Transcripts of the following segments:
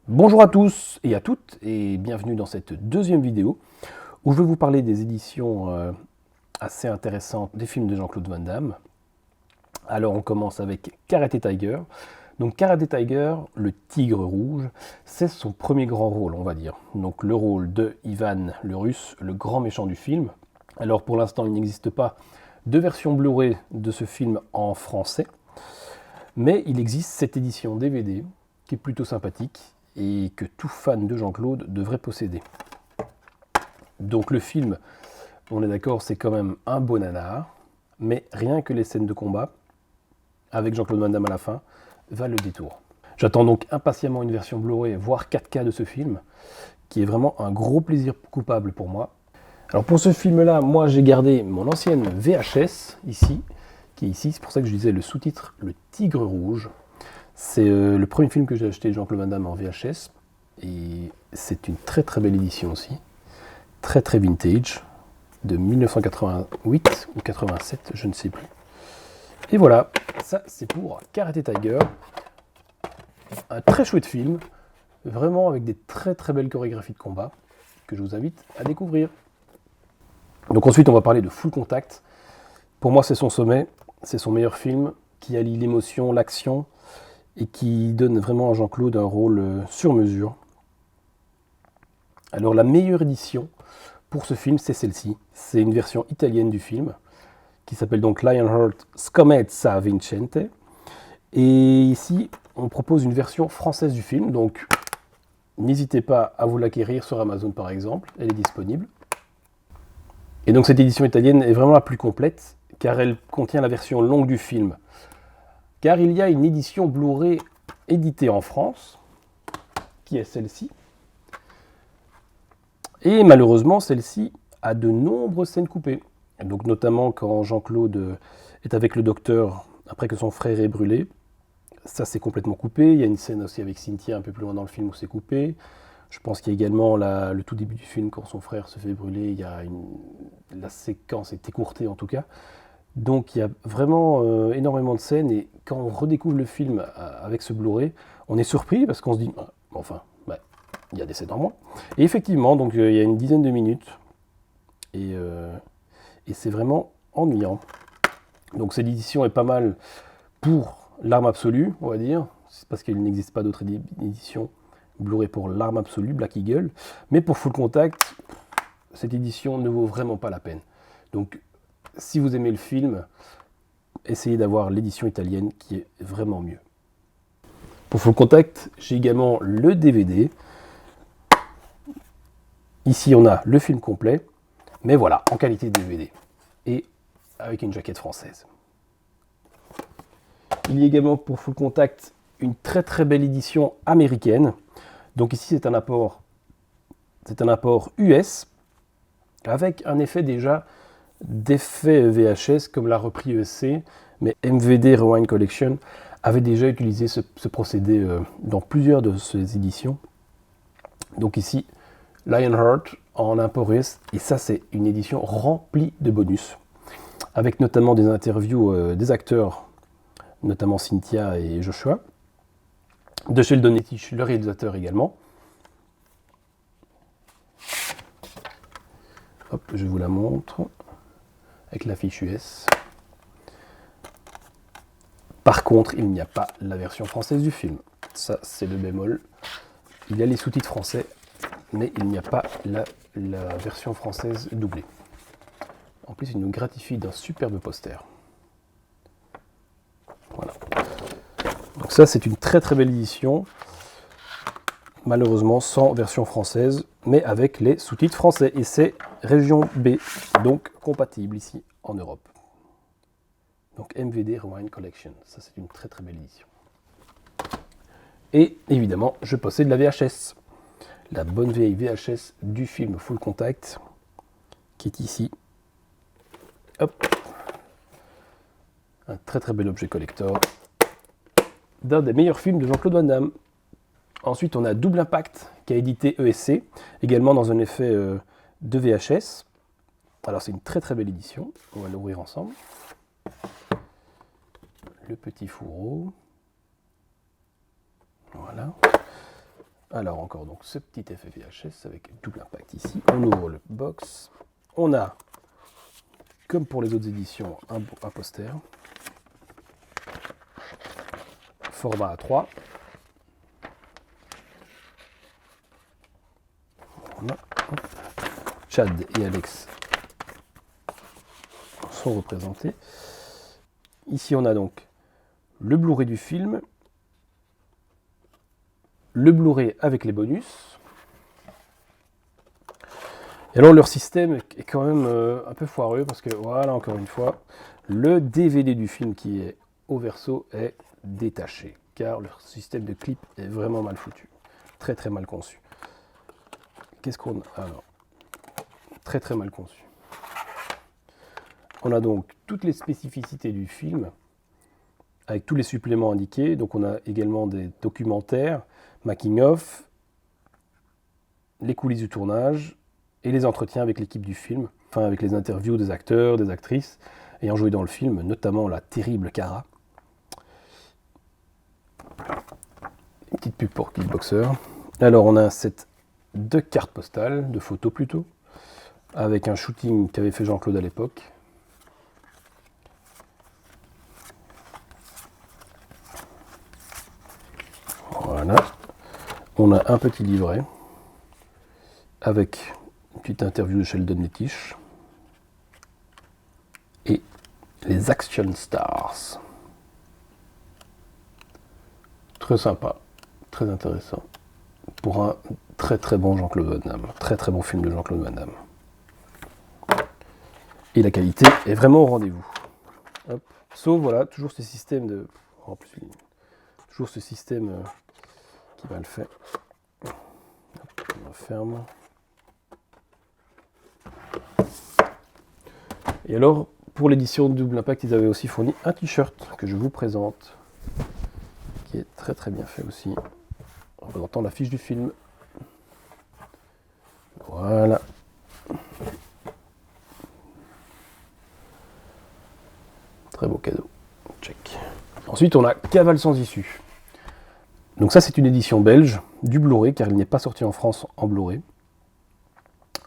Bonjour à tous et à toutes et bienvenue dans cette deuxième vidéo où je vais vous parler des éditions assez intéressantes des films de Jean-Claude Van Damme. Alors on commence avec Karate Tiger. Donc Karate Tiger, le tigre rouge, c'est son premier grand rôle on va dire. Donc le rôle de Ivan le Russe, le grand méchant du film. Alors pour l'instant il n'existe pas de version Blu-ray de ce film en français, mais il existe cette édition DVD qui est plutôt sympathique et que tout fan de Jean-Claude devrait posséder. Donc le film, on est d'accord, c'est quand même un beau nanar, mais rien que les scènes de combat, avec Jean-Claude Van Damme à la fin, valent le détour. J'attends donc impatiemment une version Blu-ray, voire 4K de ce film, qui est vraiment un gros plaisir coupable pour moi. Alors pour ce film-là, moi j'ai gardé mon ancienne VHS, ici, qui est ici, c'est pour ça que je disais le sous-titre « Le Tigre Rouge ». C'est le premier film que j'ai acheté de Jean-Claude Van Damme en VHS, et c'est une très très belle édition aussi, très très vintage, de 1988 ou 87, je ne sais plus. Et voilà, ça c'est pour Karate Tiger, un très chouette film, vraiment avec des très très belles chorégraphies de combat, que je vous invite à découvrir. Donc ensuite on va parler de Full Contact. Pour moi c'est son sommet, c'est son meilleur film, qui allie l'émotion, l'action, et qui donne vraiment à Jean-Claude un rôle sur mesure. Alors la meilleure édition pour ce film, c'est celle-ci. C'est une version italienne du film, qui s'appelle donc Lionheart Scommessa Vincente. Et ici, on propose une version française du film, donc n'hésitez pas à vous l'acquérir sur Amazon par exemple, elle est disponible. Et donc cette édition italienne est vraiment la plus complète, car elle contient la version longue du film. Car il y a une édition Blu-ray éditée en France, qui est celle-ci. Et malheureusement, celle-ci a de nombreuses scènes coupées. Donc notamment quand Jean-Claude est avec le docteur après que son frère est brûlé. Ça, c'est complètement coupé. Il y a une scène aussi avec Cynthia un peu plus loin dans le film où c'est coupé. Je pense qu'il y a également le tout début du film quand son frère se fait brûler. La séquence est écourtée en tout cas. Donc il y a vraiment énormément de scènes et quand on redécouvre le film avec ce Blu-ray, on est surpris parce qu'on se dit, enfin, il y a des scènes en moins. Et effectivement, donc il y a une dizaine de minutes et c'est vraiment ennuyant. Donc cette édition est pas mal pour l'arme absolue, on va dire. C'est parce qu'il n'existe pas d'autre édition Blu-ray pour l'arme absolue, Black Eagle. Mais pour Full Contact, cette édition ne vaut vraiment pas la peine. Donc si vous aimez le film, essayez d'avoir l'édition italienne qui est vraiment mieux. Pour Full Contact, j'ai également le DVD. Ici, on a le film complet, mais voilà, en qualité DVD et avec une jaquette française. Il y a également pour Full Contact une très très belle édition américaine. Donc ici, c'est un apport US avec un effet déjà d'effet VHS comme l'a repris ESC, mais MVD Rewind Collection avait déjà utilisé ce procédé dans plusieurs de ses éditions. Donc ici, Lionheart en import US, et ça c'est une édition remplie de bonus, avec notamment des interviews des acteurs, notamment Cynthia et Joshua, de Sheldon Lettich, le réalisateur également. Hop, je vous la montre avec la fiche US. Par contre, il n'y a pas la version française du film. Ça, c'est le bémol. Il y a les sous-titres français, mais il n'y a pas la version française doublée. En plus, il nous gratifie d'un superbe poster. Voilà. Donc ça, c'est une très très belle édition. Malheureusement, sans version française, mais avec les sous-titres français. Et c'est région B, donc compatible ici en Europe. Donc MVD Rewind Collection. Ça, c'est une très très belle édition. Et évidemment, je possède la VHS. La bonne vieille VHS du film Full Contact, qui est ici. Hop. Un très très bel objet collector d'un des meilleurs films de Jean-Claude Van Damme. Ensuite, on a Double Impact, qui a édité ESC, également dans un effet de VHS. Alors, c'est une très très belle édition. On va l'ouvrir ensemble. Le petit fourreau. Voilà. Alors encore donc ce petit effet VHS avec double impact ici. On ouvre le box. On a, comme pour les autres éditions, un poster. Format A3. Voilà. Chad et Alex sont représentés. Ici on a donc le Blu-ray du film, le Blu-ray avec les bonus. Et alors leur système est quand même un peu foireux parce que voilà, encore une fois, le DVD du film qui est au verso est détaché car leur système de clip est vraiment mal foutu, très très mal conçu. Qu'est-ce qu'on a alors? Très très mal conçu. On a donc toutes les spécificités du film avec tous les suppléments indiqués. Donc on a également des documentaires, making of, les coulisses du tournage et les entretiens avec l'équipe du film, enfin avec les interviews des acteurs, des actrices ayant joué dans le film, notamment la terrible Cara. Une petite pub pour Kickboxer. Alors on a un set de cartes postales, de photos plutôt, avec un shooting qu'avait fait Jean-Claude à l'époque. Voilà. On a un petit livret avec une petite interview de Sheldon Lettich et les Action Stars. Très sympa, très intéressant. Pour un très très bon Jean-Claude Van Damme, très très bon film de Jean-Claude Van Damme. Et la qualité est vraiment au rendez-vous. Hop. Sauf voilà, toujours ce système de. En plus, toujours ce système qui va le faire. Hop, on ferme. Et alors, pour l'édition de Double Impact, ils avaient aussi fourni un t-shirt que je vous présente, qui est très très bien fait aussi, représentant l'affiche du film. Voilà. Très beau cadeau. Check. Ensuite, on a Cavale sans issue. Donc ça, c'est une édition belge du Blu-ray, car il n'est pas sorti en France en Blu-ray.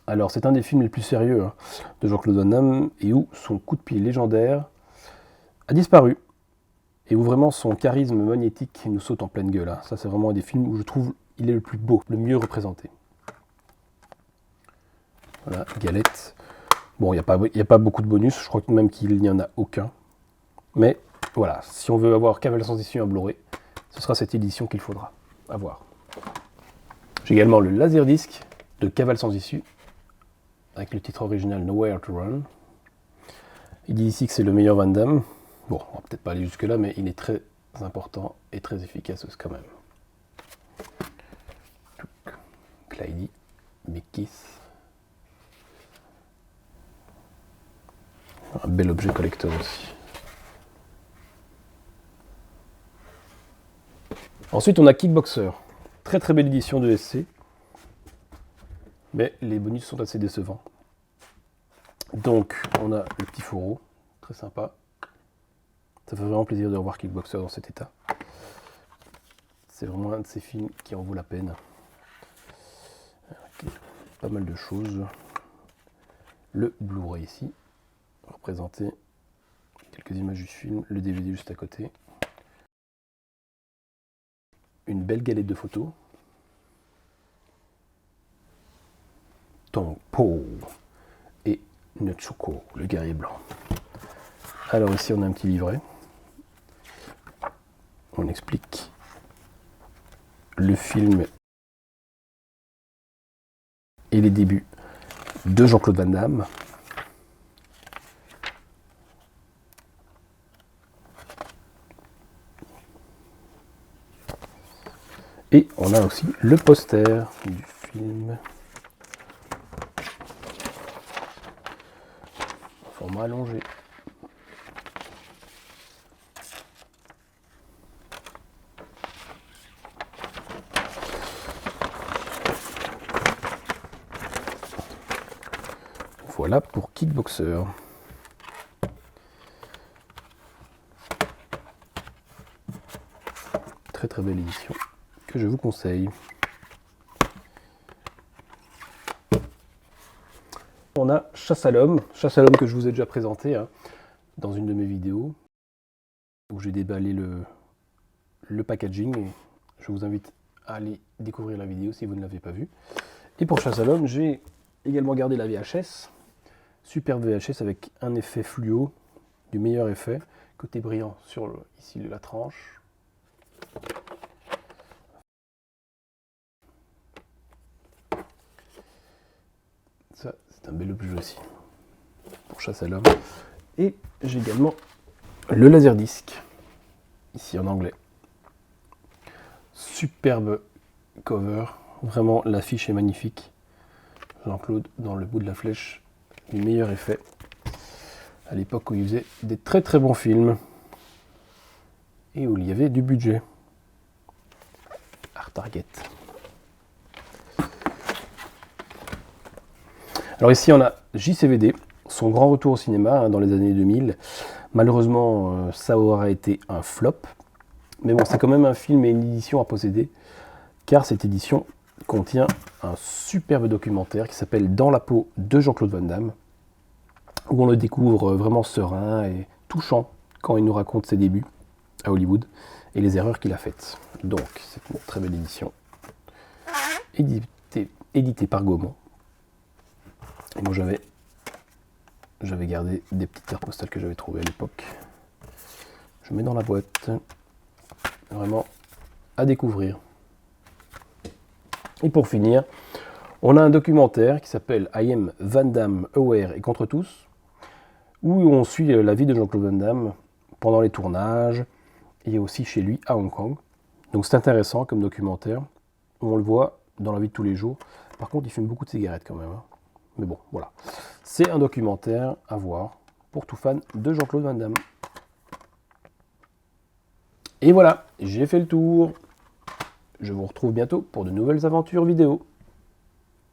Alors, c'est un des films les plus sérieux de Jean-Claude Van Damme, et où son coup de pied légendaire a disparu, et où vraiment son charisme magnétique nous saute en pleine gueule. Ça, c'est vraiment un des films où je trouve il est le plus beau, le mieux représenté. Voilà, galette. Bon, il n'y a pas beaucoup de bonus, je crois même qu'il n'y en a aucun. Mais voilà, si on veut avoir Cavale sans issue en Blu-ray, ce sera cette édition qu'il faudra avoir. J'ai également le Laserdisc de Cavale sans issue, avec le titre original Nowhere to Run. Il dit ici que c'est le meilleur Van Damme. Bon, on va peut-être pas aller jusque-là, mais il est très important et très efficace quand même. Clyde, Big Kiss. Un bel objet collector aussi. Ensuite, on a Kickboxer. Très très belle édition de SC. Mais les bonus sont assez décevants. Donc, on a le petit fourreau. Très sympa. Ça fait vraiment plaisir de revoir Kickboxer dans cet état. C'est vraiment un de ces films qui en vaut la peine. Okay. Pas mal de choses. Le Blu-ray ici. Représenter quelques images du film. Le DVD juste à côté. Une belle galette de photos. Tompo et Nutsuko, le guerrier blanc. Alors ici on a un petit livret. On explique le film et les débuts de Jean-Claude Van Damme. Et on a aussi le poster du film. Format allongé. Voilà pour Kickboxer. Très très belle édition que je vous conseille. on a Chasse à l'homme que je vous ai déjà présenté hein, dans une de mes vidéos, où j'ai déballé le packaging, et je vous invite à aller découvrir la vidéo si vous ne l'avez pas vue. Et pour Chasse à l'homme, j'ai également gardé la VHS, superbe VHS avec un effet fluo, du meilleur effet, côté brillant sur ici la tranche. Ça, c'est un bel objet aussi, pour Chasse à l'homme. Et j'ai également le Laserdisc, ici en anglais. Superbe cover, vraiment l'affiche est magnifique. Jean-Claude dans le bout de la flèche, du meilleur effet. À l'époque où il faisait des très très bons films et où il y avait du budget. Art Target. Alors ici on a JCVD, son grand retour au cinéma hein, dans les années 2000. Malheureusement ça aura été un flop. Mais bon, c'est quand même un film et une édition à posséder, car cette édition contient un superbe documentaire qui s'appelle Dans la peau de Jean-Claude Van Damme, où on le découvre vraiment serein et touchant quand il nous raconte ses débuts à Hollywood et les erreurs qu'il a faites. Donc, c'est une très belle édition, éditée par Gaumont. Et moi, j'avais gardé des petites cartes postales que j'avais trouvées à l'époque. Je mets dans la boîte. Vraiment à découvrir. Et pour finir, on a un documentaire qui s'appelle I Am Van Damme Aware et contre tous, où on suit la vie de Jean-Claude Van Damme pendant les tournages et aussi chez lui à Hong Kong. Donc c'est intéressant comme documentaire, on le voit dans la vie de tous les jours. Par contre, il fume beaucoup de cigarettes quand même. Hein. Mais bon, voilà. C'est un documentaire à voir pour tout fan de Jean-Claude Van Damme. Et voilà, j'ai fait le tour. Je vous retrouve bientôt pour de nouvelles aventures vidéo.